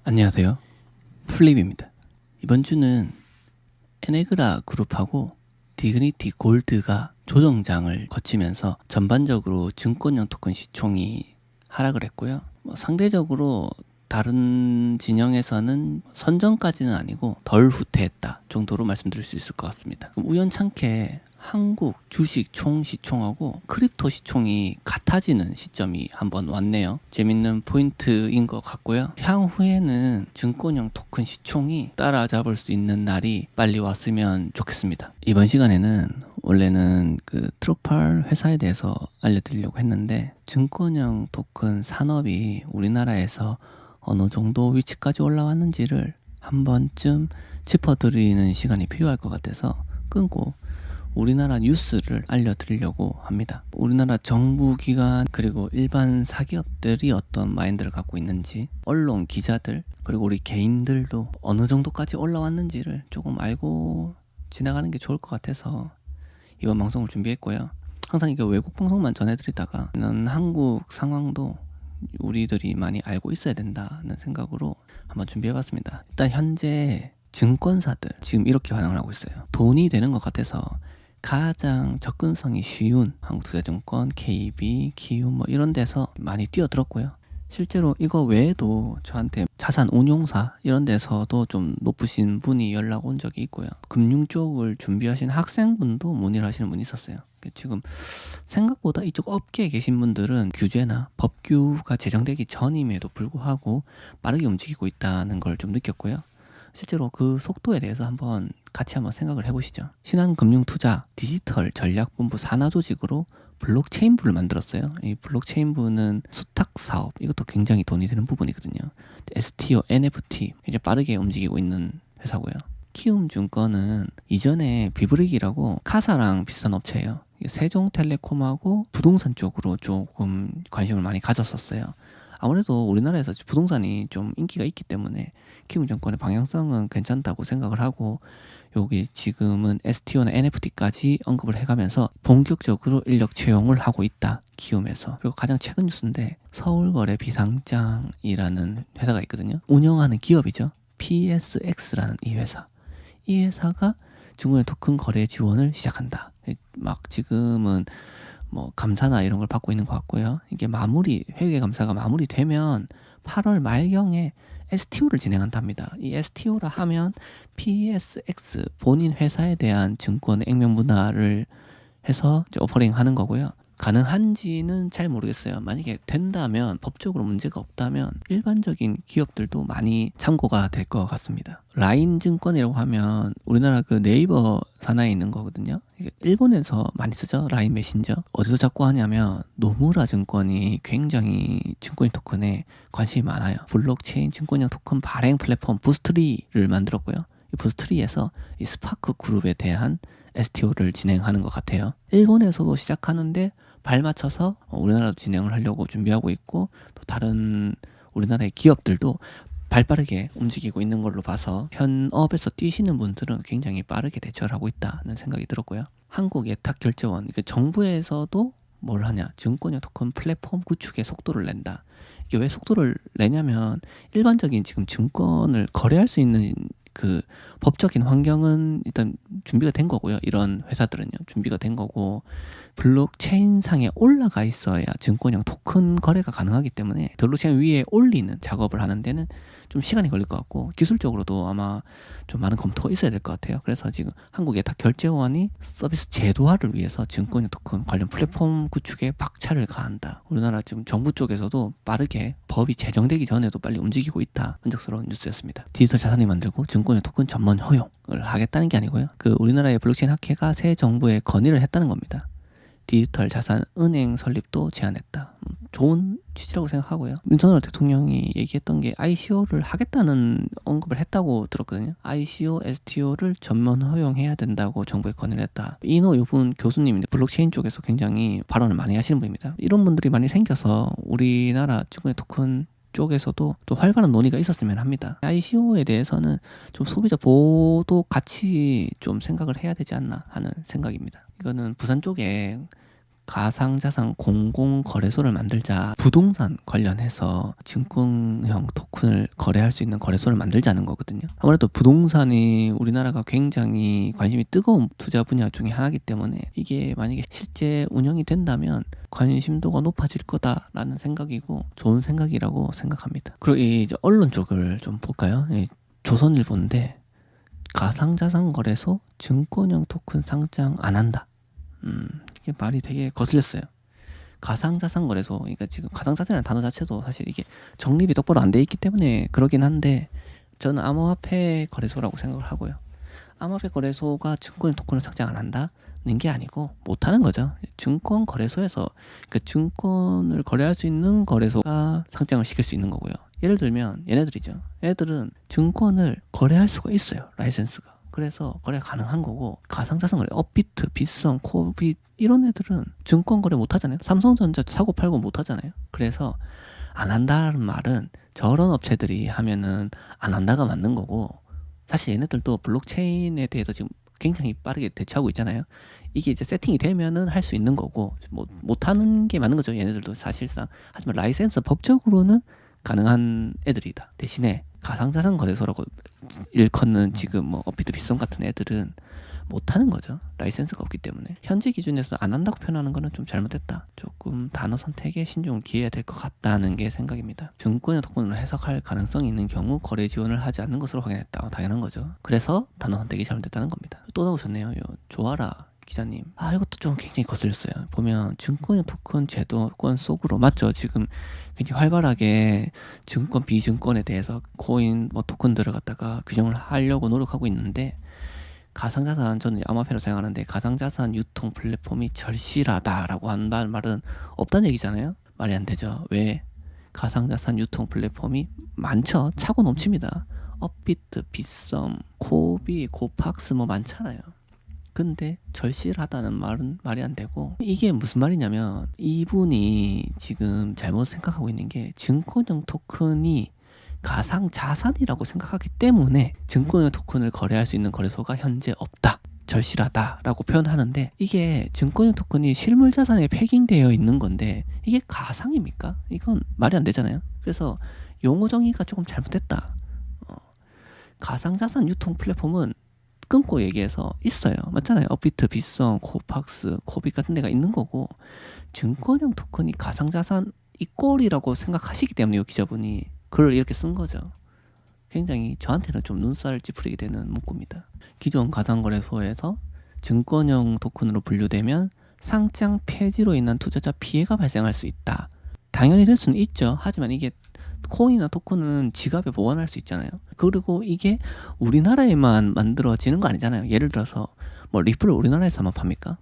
안녕하세요. 플립입니다. 이번 주는 에네그라 그룹하고 디그니티 골드가 조정장을 거치면서 전반적으로 증권형 토큰 시총이 하락을 했고요. 상대적으로 다른 진영에서는 선전까지는 아니고 덜 후퇴했다 정도로 말씀드릴 수 있을 것 같습니다. 그럼 우연찮게 한국 주식 총 시총하고 크립토 시총이 같아지는 시점이 한번 왔네요. 재밌는 포인트인 것 같고요. 향후에는 증권형 토큰 시총이 따라잡을 수 있는 날이 빨리 왔으면 좋겠습니다. 이번 시간에는 원래는 그 트로팔 회사에 대해서 알려드리려고 했는데 증권형 토큰 산업이 우리나라에서 어느 정도 위치까지 올라왔는지를 한 번쯤 짚어드리는 시간이 필요할 것 같아서 끊고 우리나라 뉴스를 알려드리려고 합니다. 우리나라 정부기관 그리고 일반 사기업들이 어떤 마인드를 갖고 있는지, 언론 기자들 그리고 우리 개인들도 어느 정도까지 올라왔는지를 조금 알고 지나가는 게 좋을 것 같아서 이번 방송을 준비했고요. 항상 이게 외국 방송만 전해드리다가 한국 상황도 우리들이 많이 알고 있어야 된다는 생각으로 한번 준비해봤습니다. 일단 현재 증권사들 지금 이렇게 반응을 하고 있어요. 돈이 되는 것 같아서 가장 접근성이 쉬운 한국투자증권, KB, 키움 이런 데서 많이 뛰어들었고요. 실제로 이거 외에도 저한테 자산 운용사 이런 데서도 좀 높으신 분이 연락 온 적이 있고요. 금융 쪽을 준비하신 학생분도 문의를 하시는 분이 있었어요. 지금 생각보다 이쪽 업계에 계신 분들은 규제나 법규가 제정되기 전임에도 불구하고 빠르게 움직이고 있다는 걸 좀 느꼈고요. 실제로 그 속도에 대해서 같이 한번 생각을 해보시죠. 신한금융투자 디지털 전략본부 산하조직으로 블록체인부를 만들었어요. 이 블록체인부는 수탁 사업, 이것도 굉장히 돈이 되는 부분이거든요. STO, NFT 이제 빠르게 움직이고 있는 회사고요. 키움증권은 이전에 비브릭이라고 카사랑 비슷한 업체예요. 세종텔레콤하고 부동산 쪽으로 조금 관심을 많이 가졌었어요. 아무래도 우리나라에서 부동산이 좀 인기가 있기 때문에 키움증권의 방향성은 괜찮다고 생각을 하고, 여기 지금은 STO나 NFT까지 언급을 해가면서 본격적으로 인력 채용을 하고 있다, 키움에서. 그리고 가장 최근 뉴스인데 서울거래 비상장이라는 회사가 있거든요. 운영하는 기업이죠. PSX라는 이 회사가 증권의 토큰 거래 지원을 시작한다. 막 지금은 감사나 이런 걸 받고 있는 것 같고요. 이게 회계 감사가 마무리되면 8월 말경에 STO를 진행한답니다. 이 STO라 하면 PSX 본인 회사에 대한 증권 액면 분할을 해서 이제 오퍼링 하는 거고요. 가능한지는 잘 모르겠어요. 만약에 된다면, 법적으로 문제가 없다면 일반적인 기업들도 많이 참고가 될 것 같습니다. 라인증권이라고 하면 우리나라 그 네이버 산하에 있는 거거든요. 이게 일본에서 많이 쓰죠. 라인 메신저. 어디서 자꾸 하냐면 노무라 증권이 굉장히 증권인 토큰에 관심이 많아요. 블록체인 증권형 토큰 발행 플랫폼 부스트리를 만들었고요. 이 부스트리에서 이 스파크 그룹에 대한 STO를 진행하는 것 같아요. 일본에서도 시작하는데 발맞춰서 우리나라도 진행을 하려고 준비하고 있고, 또 다른 우리나라의 기업들도 발빠르게 움직이고 있는 걸로 봐서 현업에서 뛰시는 분들은 굉장히 빠르게 대처를 하고 있다는 생각이 들었고요. 한국예탁결제원, 정부에서도 뭘 하냐, 증권형 토큰 플랫폼 구축에 속도를 낸다. 이게 왜 속도를 내냐면 일반적인 지금 증권을 거래할 수 있는 그 법적인 환경은 일단 준비가 된 거고요. 이런 회사들은요, 준비가 된 거고, 블록체인상에 올라가 있어야 증권형 토큰 거래가 가능하기 때문에 블록체인 위에 올리는 작업을 하는 데는 좀 시간이 걸릴 것 같고, 기술적으로도 아마 좀 많은 검토가 있어야 될 것 같아요. 그래서 지금 한국예탁결제원이 서비스 제도화를 위해서 증권형 토큰 관련 플랫폼 구축에 박차를 가한다. 우리나라 지금 정부 쪽에서도 빠르게 법이 제정되기 전에도 빨리 움직이고 있다. 만족스러운 뉴스였습니다. 디지털 자산을 만들고 증권형 토큰 전면 허용을 하겠다는 게 아니고요. 우리나라의 블록체인 학회가 새 정부에 건의를 했다는 겁니다. 디지털 자산 은행 설립도 제안했다. 좋은 취지라고 생각하고요. 윤석열 대통령이 얘기했던 게 ICO를 하겠다는 언급을 했다고 들었거든요. ICO, STO를 전면 허용해야 된다고 정부에 건의를 했다. 이노유분 교수님인데 블록체인 쪽에서 굉장히 발언을 많이 하시는 분입니다. 이런 분들이 많이 생겨서 우리나라 증권의 토큰 쪽에서도 또 활발한 논의가 있었으면 합니다. ICO에 대해서는 좀 소비자 보호도 같이 좀 생각을 해야 되지 않나 하는 생각입니다. 이거는 부산 쪽에 가상자산 공공거래소를 만들자, 부동산 관련해서 증권형 토큰을 거래할 수 있는 거래소를 만들자는 거거든요. 아무래도 부동산이 우리나라가 굉장히 관심이 뜨거운 투자 분야 중에 하나이기 때문에 이게 만약에 실제 운영이 된다면 관심도가 높아질 거다라는 생각이고 좋은 생각이라고 생각합니다. 그리고 이제 언론 쪽을 좀 볼까요? 조선일보인데 가상자산 거래소 증권형 토큰 상장 안 한다. 이게 말이 되게 거슬렸어요. 가상자산 거래소, 그러니까 지금 가상자산이라는 단어 자체도 사실 이게 정립이 똑바로 안 돼 있기 때문에 그러긴 한데, 저는 암호화폐 거래소라고 생각을 하고요. 암호화폐 거래소가 증권 토큰을 상장 안 한다는 게 아니고 못하는 거죠. 증권 거래소에서 그 증권을 거래할 수 있는 거래소가 상장을 시킬 수 있는 거고요. 예를 들면 얘네들이죠. 얘네들은 증권을 거래할 수가 있어요. 라이센스가. 그래서 거래가 가능한 거고, 가상자산 거래, 업비트, 빗썸, 코빗 이런 애들은 증권 거래 못 하잖아요. 삼성전자 사고 팔고 못 하잖아요. 그래서 안 한다는 말은 저런 업체들이 하면은 안 한다가 맞는 거고, 사실 얘네들도 블록체인에 대해서 지금 굉장히 빠르게 대처하고 있잖아요. 이게 이제 세팅이 되면은 할 수 있는 거고, 못 하는 게 맞는 거죠. 얘네들도 사실상. 하지만 라이센스 법적으로는 가능한 애들이다. 대신에 가상자산 거래소라고 일컫는 지금 뭐 업비트, 빗썸 같은 애들은 못하는 거죠. 라이센스가 없기 때문에. 현재 기준에서 안 한다고 표현하는 거는 좀 잘못됐다. 조금 단어 선택에 신중을 기해야 될 것 같다는 게 생각입니다. 증권의 토큰으로 해석할 가능성이 있는 경우 거래 지원을 하지 않는 것으로 확인했다. 당연한 거죠. 그래서 단어 선택이 잘못됐다는 겁니다. 또 나오셨네요. 좋아라 기자님. 이것도 좀 굉장히 거슬렸어요. 보면 증권형 토큰 제도권 속으로, 맞죠? 지금 굉장히 활발하게 증권, 비증권에 대해서 코인, 토큰들을 갖다가 규정을 하려고 노력하고 있는데, 가상자산, 저는 암호화폐로 생각하는데 가상자산 유통 플랫폼이 절실하다라고 한다는 말은 없다는 얘기잖아요. 말이 안 되죠. 왜? 가상자산 유통 플랫폼이 많죠. 차고 넘칩니다. 업비트, 빗썸, 코비, 고팍스 많잖아요. 근데 절실하다는 말은 말이 안 되고, 이게 무슨 말이냐면 이분이 지금 잘못 생각하고 있는 게, 증권형 토큰이 가상자산이라고 생각하기 때문에 증권형 토큰을 거래할 수 있는 거래소가 현재 없다, 절실하다라고 표현하는데, 이게 증권형 토큰이 실물자산에 패깅되어 있는 건데 이게 가상입니까? 이건 말이 안 되잖아요. 그래서 용어 정의가 조금 잘못됐다. 가상자산 유통 플랫폼은 끊고 얘기해서 있어요. 맞잖아요. 업비트, 빗썸, 코팍스, 코빗 같은 데가 있는 거고, 증권형 토큰이 가상자산 이꼴이라고 생각하시기 때문에 이 기자분이 글을 이렇게 쓴 거죠. 굉장히 저한테는 좀 눈살 찌푸리게 되는 문구입니다. 기존 가상거래소에서 증권형 토큰으로 분류되면 상장 폐지로 인한 투자자 피해가 발생할 수 있다. 당연히 될 수는 있죠. 하지만 이게 코인이나 토큰은 지갑에 보관할 수 있잖아요. 그리고 이게 우리나라에만 만들어지는 거 아니잖아요. 예를 들어서 리플을 우리나라에서만 팝니까?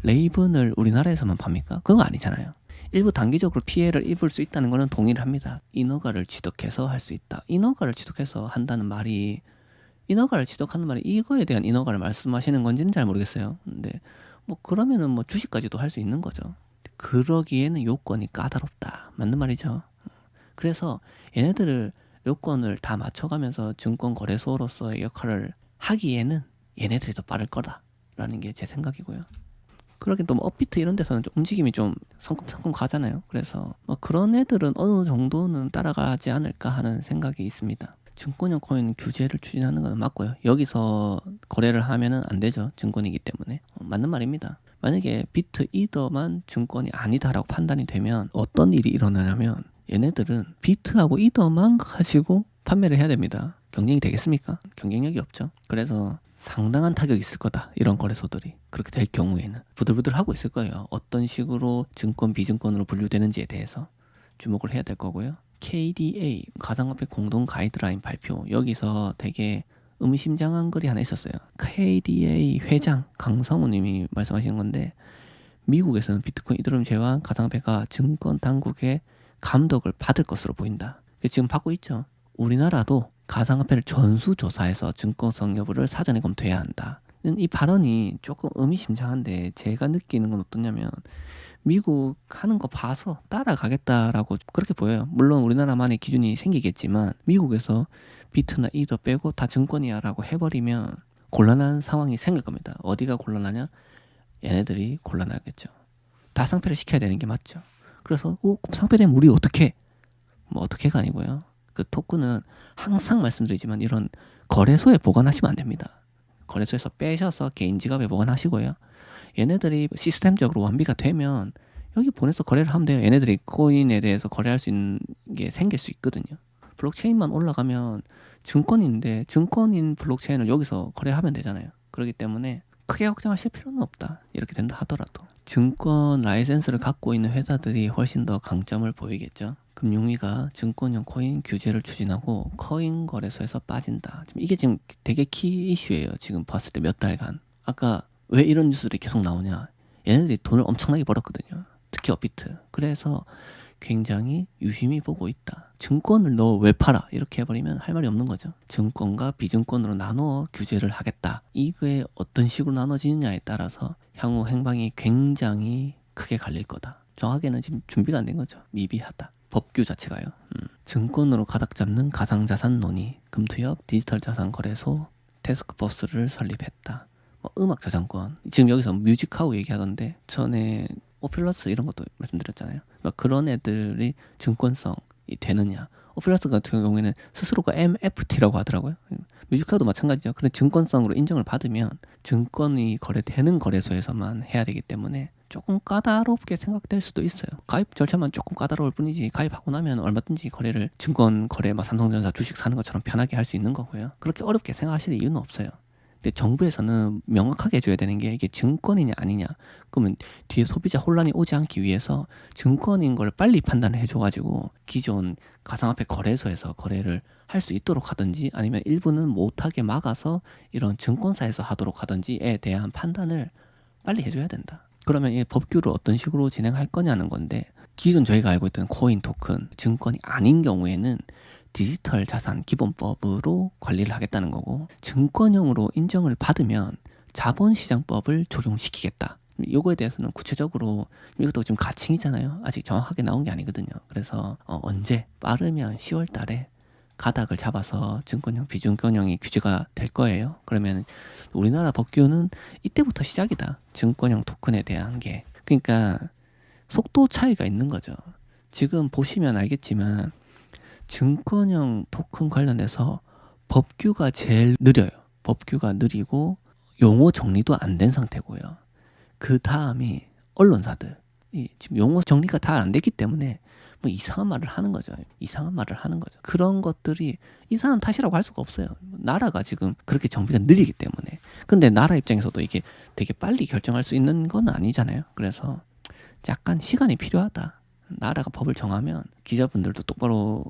레이븐을 우리나라에서만 팝니까? 그건 아니잖아요. 일부 단기적으로 피해를 입을 수 있다는 것은 동의를 합니다. 인허가를 취득해서 할 수 있다. 인허가를 취득해서 한다는 말이, 인허가를 취득하는 말이 이거에 대한 인허가를 말씀하시는 건지는 잘 모르겠어요. 근데 그러면은 주식까지도 할 수 있는 거죠. 그러기에는 요건이 까다롭다. 맞는 말이죠. 그래서 얘네들을 요건을 다 맞춰가면서 증권 거래소로서의 역할을 하기에는 얘네들이 더 빠를 거다라는 게 제 생각이고요. 그러긴 또 업비트 이런 데서는 좀 움직임이 좀 성큼성큼 가잖아요. 그래서 그런 애들은 어느 정도는 따라가지 않을까 하는 생각이 있습니다. 증권형 코인 규제를 추진하는 건 맞고요. 여기서 거래를 하면은 안 되죠. 증권이기 때문에. 맞는 말입니다. 만약에 비트 이더만 증권이 아니다라고 판단이 되면 어떤 일이 일어나냐면, 얘네들은 비트하고 이더만 가지고 판매를 해야 됩니다. 경쟁이 되겠습니까? 경쟁력이 없죠. 그래서 상당한 타격이 있을 거다. 이런 거래소들이 그렇게 될 경우에는 부들부들 하고 있을 거예요. 어떤 식으로 증권, 비증권으로 분류되는지에 대해서 주목을 해야 될 거고요. KDA 가상화폐 공동 가이드라인 발표, 여기서 되게 의미심장한 글이 하나 있었어요. KDA 회장 강성우 님이 말씀하신 건데, 미국에서는 비트코인, 이더리움 제외한 가상화폐가 증권 당국의 감독을 받을 것으로 보인다. 지금 받고 있죠. 우리나라도 가상화폐를 전수조사해서 증권성 여부를 사전에 검토해야 한다. 이 발언이 조금 의미심장한데, 제가 느끼는 건 어떠냐면, 미국 하는 거 봐서 따라가겠다라고 그렇게 보여요. 물론 우리나라만의 기준이 생기겠지만, 미국에서 비트나 이더 빼고 다 증권이야 라고 해버리면 곤란한 상황이 생길 겁니다. 어디가 곤란하냐? 얘네들이 곤란하겠죠. 다 상폐를 시켜야 되는 게 맞죠. 그래서 그럼 상폐되면 우리 어떻게? 뭐 어떻게가 아니고요. 그 토큰은 항상 말씀드리지만 이런 거래소에 보관하시면 안 됩니다. 거래소에서 빼셔서 개인 지갑에 보관하시고요. 얘네들이 시스템적으로 완비가 되면 여기 보내서 거래를 하면 돼요. 얘네들이 코인에 대해서 거래할 수 있는 게 생길 수 있거든요. 블록체인만 올라가면 증권인데 증권인 블록체인을 여기서 거래하면 되잖아요. 그렇기 때문에 크게 걱정하실 필요는 없다. 이렇게 된다 하더라도. 증권 라이센스를 갖고 있는 회사들이 훨씬 더 강점을 보이겠죠. 금융위가 증권형 코인 규제를 추진하고 코인 거래소에서 빠진다. 이게 지금 되게 키 이슈예요. 지금 봤을 때 몇 달간. 아까 왜 이런 뉴스들이 계속 나오냐. 얘네들이 돈을 엄청나게 벌었거든요. 특히 업비트. 그래서 굉장히 유심히 보고 있다. 증권을 너 왜 팔아? 이렇게 해버리면 할 말이 없는 거죠. 증권과 비증권으로 나누어 규제를 하겠다. 이게 어떤 식으로 나눠지느냐에 따라서 향후 행방이 굉장히 크게 갈릴 거다. 정확하게는 지금 준비가 안 된 거죠. 미비하다. 법규 자체가요. 증권으로 가닥 잡는 가상자산 논의, 금투협, 디지털자산거래소, 태스크포스를 설립했다. 음악 저작권. 지금 여기서 뮤직하우 얘기하던데 전에 오필러스 이런 것도 말씀드렸잖아요. 그런 애들이 증권성이 되느냐. 오필러스 같은 경우에는 스스로가 MFT라고 하더라고요. 뮤직하우도 마찬가지죠. 그런 증권성으로 인정을 받으면 증권이 거래되는 거래소에서만 해야 되기 때문에 조금 까다롭게 생각될 수도 있어요. 가입 절차만 조금 까다로울 뿐이지 가입하고 나면 얼마든지 거래를 증권 거래 삼성전자 주식 사는 것처럼 편하게 할 수 있는 거고요. 그렇게 어렵게 생각하실 이유는 없어요. 근데 정부에서는 명확하게 해줘야 되는 게 이게 증권이냐 아니냐. 그러면 뒤에 소비자 혼란이 오지 않기 위해서 증권인 걸 빨리 판단을 해줘가지고 기존 가상화폐 거래소에서 거래를 할 수 있도록 하든지 아니면 일부는 못하게 막아서 이런 증권사에서 하도록 하든지에 대한 판단을 빨리 해줘야 된다. 그러면 이 법규를 어떤 식으로 진행할 거냐는 건데 기존 저희가 알고 있던 코인 토큰 증권이 아닌 경우에는 디지털 자산 기본법으로 관리를 하겠다는 거고 증권형으로 인정을 받으면 자본시장법을 적용시키겠다. 요거에 대해서는 구체적으로 이것도 지금 가칭이잖아요. 아직 정확하게 나온 게 아니거든요. 그래서 언제 빠르면 10월 달에 가닥을 잡아서 증권형 비증권형이 규제가 될 거예요. 그러면 우리나라 법규는 이때부터 시작이다. 증권형 토큰에 대한 게. 그러니까 속도 차이가 있는 거죠. 지금 보시면 알겠지만 증권형 토큰 관련해서 법규가 제일 느려요. 법규가 느리고 용어 정리도 안 된 상태고요. 그 다음이 언론사들. 지금 용어 정리가 다 안 됐기 때문에 뭐 이상한 말을 하는 거죠. 이상한 말을 하는 거죠. 그런 것들이 이상한 탓이라고 할 수가 없어요. 나라가 지금 그렇게 정비가 느리기 때문에. 근데 나라 입장에서도 이게 되게 빨리 결정할 수 있는 건 아니잖아요. 그래서 약간 시간이 필요하다. 나라가 법을 정하면 기자분들도 똑바로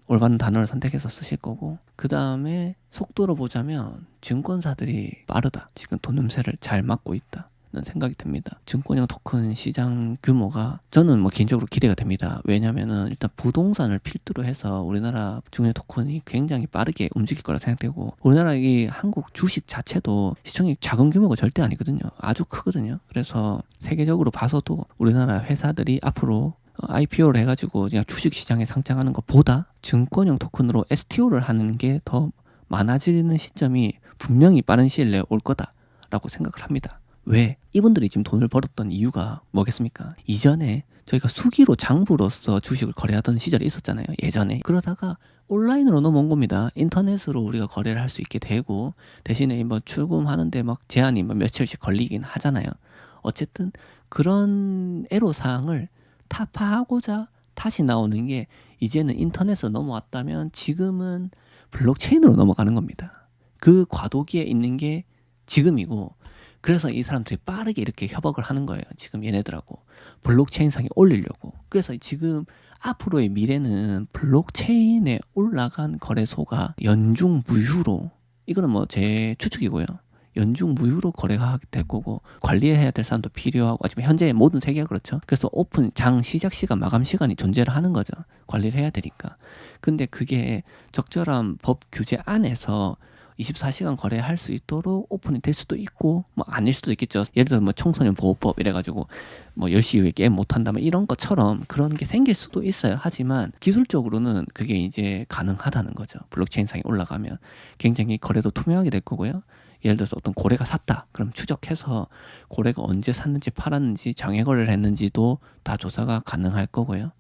올바른 단어를 선택해서 쓰실 거고 그 다음에 속도로 보자면 증권사들이 빠르다. 지금 돈 냄새를 잘 맡고 있다. 는 생각이 듭니다. 증권형 토큰 시장 규모가 저는 뭐 개인적으로 기대가 됩니다. 왜냐면은 일단 부동산을 필두로 해서 우리나라 증권형 토큰이 굉장히 빠르게 움직일 거라 생각되고 우리나라 이 한국 주식 자체도 시총이 작은 규모가 절대 아니거든요. 아주 크거든요. 그래서 세계적으로 봐서도 우리나라 회사들이 앞으로 IPO를 해가지고 그냥 주식시장에 상장하는 것보다 증권형 토큰으로 STO를 하는 게 더 많아지는 시점이 분명히 빠른 시일 내에 올 거다라고 생각을 합니다. 왜? 이분들이 지금 돈을 벌었던 이유가 뭐겠습니까? 이전에 저희가 수기로 장부로서 주식을 거래하던 시절이 있었잖아요. 예전에. 그러다가 온라인으로 넘어온 겁니다. 인터넷으로 우리가 거래를 할 수 있게 되고 대신에 뭐 출금하는데 막 제한이 뭐 며칠씩 걸리긴 하잖아요. 어쨌든 그런 애로사항을 타파하고자 다시 나오는 게 이제는 인터넷으로 넘어왔다면 지금은 블록체인으로 넘어가는 겁니다. 그 과도기에 있는 게 지금이고 그래서 이 사람들이 빠르게 이렇게 협업을 하는 거예요. 지금 얘네들하고 블록체인상에 올리려고. 그래서 지금 앞으로의 미래는 블록체인에 올라간 거래소가 연중무휴로 이거는 뭐 제 추측이고요. 연중무휴로 거래가 될 거고 관리해야 될 사람도 필요하고 지금 현재 모든 세계가 그렇죠. 그래서 오픈 장 시작 시간 마감 시간이 존재를 하는 거죠. 관리를 해야 되니까. 근데 그게 적절한 법 규제 안에서 24시간 거래할 수 있도록 오픈이 될 수도 있고 뭐 아닐 수도 있겠죠. 예를 들어 뭐 청소년 보호법 이래가지고 뭐 10시 이후에 게임 못한다 뭐 이런 것처럼 그런 게 생길 수도 있어요. 하지만 기술적으로는 그게 이제 가능하다는 거죠. 블록체인상에 올라가면 굉장히 거래도 투명하게 될 거고요. 예를 들어서 어떤 고래가 샀다. 그럼 추적해서 고래가 언제 샀는지 팔았는지 장외 거래를 했는지도 다 조사가 가능할 거고요.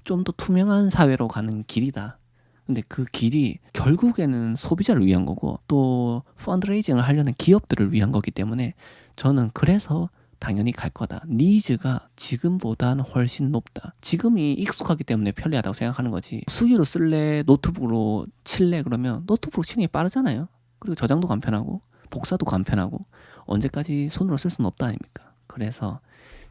좀 더 투명한 사회로 가는 길이다. 근데 그 길이 결국에는 소비자를 위한 거고 또 펀드레이징을 하려는 기업들을 위한 거기 때문에 저는 그래서 당연히 갈 거다. 니즈가 지금보다는 훨씬 높다. 지금이 익숙하기 때문에 편리하다고 생각하는 거지. 수기로 쓸래 노트북으로 칠래 그러면 노트북으로 치는 게 빠르잖아요. 그리고 저장도 간편하고 복사도 간편하고 언제까지 손으로 쓸 수는 없다 아닙니까? 그래서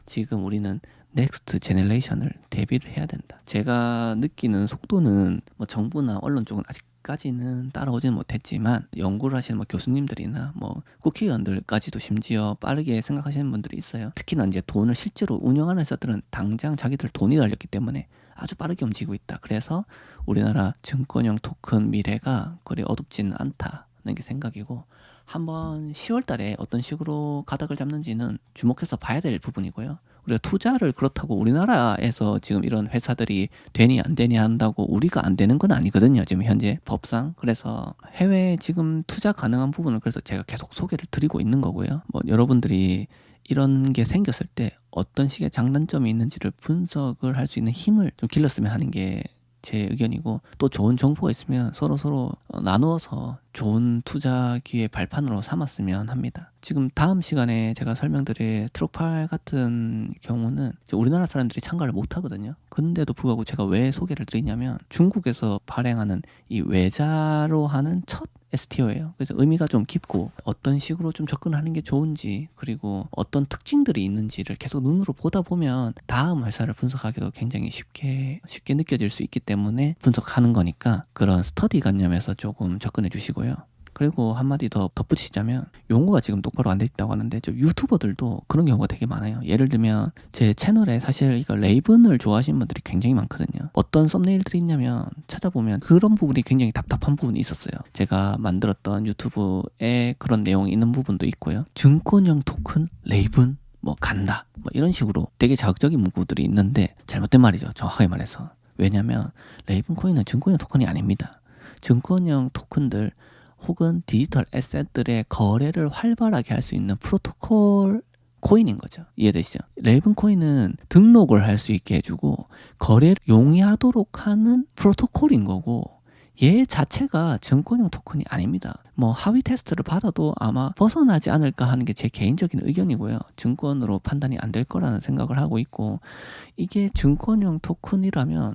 지금 우리는 넥스트 제너레이션을 대비를 해야 된다. 제가 느끼는 속도는 뭐 정부나 언론 쪽은 아직까지는 따라오지는 못했지만 연구를 하시는 뭐 교수님들이나 뭐 국회의원들까지도 심지어 빠르게 생각하시는 분들이 있어요. 특히나 이제 돈을 실제로 운영하는 회사들은 당장 자기들 돈이 달렸기 때문에 아주 빠르게 움직이고 있다. 그래서 우리나라 증권형 토큰 미래가 그리 어둡지는 않다는 게 생각이고 한번 10월 달에 어떤 식으로 가닥을 잡는지는 주목해서 봐야 될 부분이고요. 우리가 투자를 그렇다고 우리나라에서 지금 이런 회사들이 되니 안 되니 한다고 우리가 안 되는 건 아니거든요. 지금 현재 법상. 그래서 해외에 지금 투자 가능한 부분을 그래서 제가 계속 소개를 드리고 있는 거고요. 뭐 여러분들이 이런 게 생겼을 때 어떤 식의 장단점이 있는지를 분석을 할 수 있는 힘을 좀 길렀으면 하는 게 제 의견이고 또 좋은 정보가 있으면 서로 나누어서 좋은 투자 기회 발판으로 삼았으면 합니다. 지금 다음 시간에 제가 설명드릴 트럭팔 같은 경우는 우리나라 사람들이 참가를 못 하거든요. 근데도 불구하고 제가 왜 소개를 드리냐면 중국에서 발행하는 이 외자로 하는 첫 STO예요. 그래서 의미가 좀 깊고 어떤 식으로 좀 접근하는 게 좋은지 그리고 어떤 특징들이 있는지를 계속 눈으로 보다 보면 다음 회사를 분석하기도 굉장히 쉽게 느껴질 수 있기 때문에 분석하는 거니까 그런 스터디 관념에서 조금 접근해 주시고요. 그리고 한마디 더 덧붙이자면 용어가 지금 똑바로 안 돼 있다고 하는데 저 유튜버들도 그런 경우가 되게 많아요. 예를 들면 제 채널에 사실 이거 레이븐을 좋아하시는 분들이 굉장히 많거든요. 어떤 썸네일들이 있냐면 찾아보면 그런 부분이 굉장히 답답한 부분이 있었어요. 제가 만들었던 유튜브에 그런 내용이 있는 부분도 있고요. 증권형 토큰 레이븐 뭐 간다 뭐 이런 식으로 되게 자극적인 문구들이 있는데 잘못된 말이죠. 정확하게 말해서. 왜냐면 레이븐 코인은 증권형 토큰이 아닙니다. 증권형 토큰들 혹은 디지털 에셋들의 거래를 활발하게 할 수 있는 프로토콜 코인인 거죠. 이해되시죠? 레이븐 코인은 등록을 할 수 있게 해주고 거래를 용이하도록 하는 프로토콜인 거고 얘 자체가 증권형 토큰이 아닙니다. 뭐 하위 테스트를 받아도 아마 벗어나지 않을까 하는 게 제 개인적인 의견이고요. 증권으로 판단이 안 될 거라는 생각을 하고 있고 이게 증권형 토큰이라면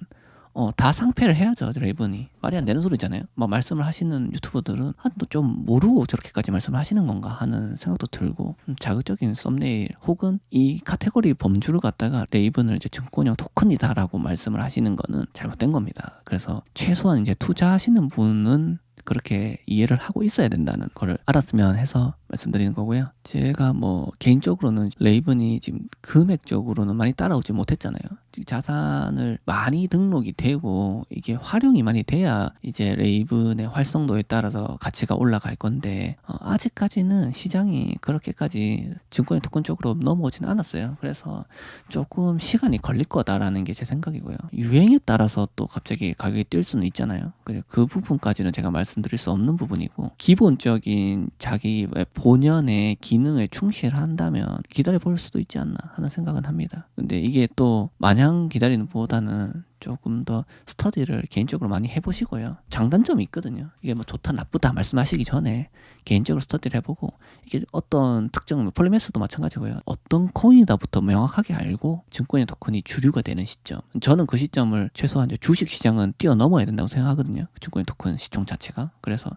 다 상패를 해야죠. 레이븐이. 말이 안 되는 소리잖아요. 막 말씀을 하시는 유튜버들은 좀 모르고 저렇게까지 말씀을 하시는 건가 하는 생각도 들고 자극적인 썸네일 혹은 이 카테고리 범주를 갖다가 레이븐을 이제 증권형 토큰이다라고 말씀을 하시는 거는 잘못된 겁니다. 그래서 최소한 이제 투자하시는 분은 그렇게 이해를 하고 있어야 된다는 걸 알았으면 해서 말씀드리는 거고요. 제가 뭐 개인적으로는 레이븐이 지금 금액적으로는 많이 따라오지 못했잖아요. 자산을 많이 등록이 되고 이게 활용이 많이 돼야 이제 레이븐의 활성도에 따라서 가치가 올라갈 건데 아직까지는 시장이 그렇게까지 증권의 토큰 쪽으로 넘어오지는 않았어요. 그래서 조금 시간이 걸릴 거다라는 게 제 생각이고요. 유행에 따라서 또 갑자기 가격이 뛸 수는 있잖아요. 그 부분까지는 제가 말씀드릴 수 없는 부분이고 기본적인 자기 본연의 기능에 충실한다면 기다려볼 수도 있지 않나 하는 생각은 합니다. 근데 이게 또 마냥 기다리는 보다는 조금 더 스터디를 개인적으로 많이 해보시고요. 장단점이 있거든요. 이게 뭐 좋다 나쁘다 말씀하시기 전에 개인적으로 스터디를 해보고 이게 어떤 특정 폴리메스도 마찬가지고요. 어떤 코인이다부터 명확하게 알고 증권의 토큰이 주류가 되는 시점. 저는 그 시점을 최소한 주식 시장은 뛰어넘어야 된다고 생각하거든요. 증권의 토큰 시총 자체가. 그래서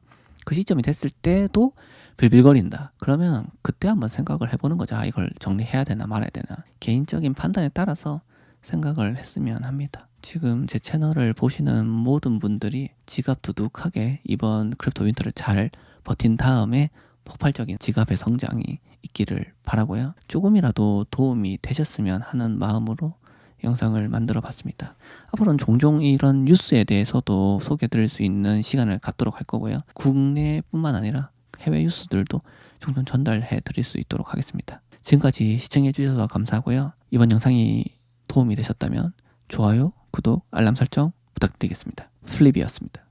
그 시점이 됐을 때도 빌빌거린다. 그러면 그때 한번 생각을 해보는 거죠. 이걸 정리해야 되나 말아야 되나. 개인적인 판단에 따라서 생각을 했으면 합니다. 지금 제 채널을 보시는 모든 분들이 지갑 두둑하게 이번 크립토 윈터를 잘 버틴 다음에 폭발적인 지갑의 성장이 있기를 바라고요. 조금이라도 도움이 되셨으면 하는 마음으로 영상을 만들어 봤습니다. 앞으로는 종종 이런 뉴스에 대해서도 소개해 드릴 수 있는 시간을 갖도록 할 거고요. 국내뿐만 아니라 해외 뉴스들도 종종 전달해 드릴 수 있도록 하겠습니다. 지금까지 시청해 주셔서 감사하고요. 이번 영상이 도움이 되셨다면 좋아요, 구독, 알람 설정 부탁드리겠습니다. 플립이었습니다.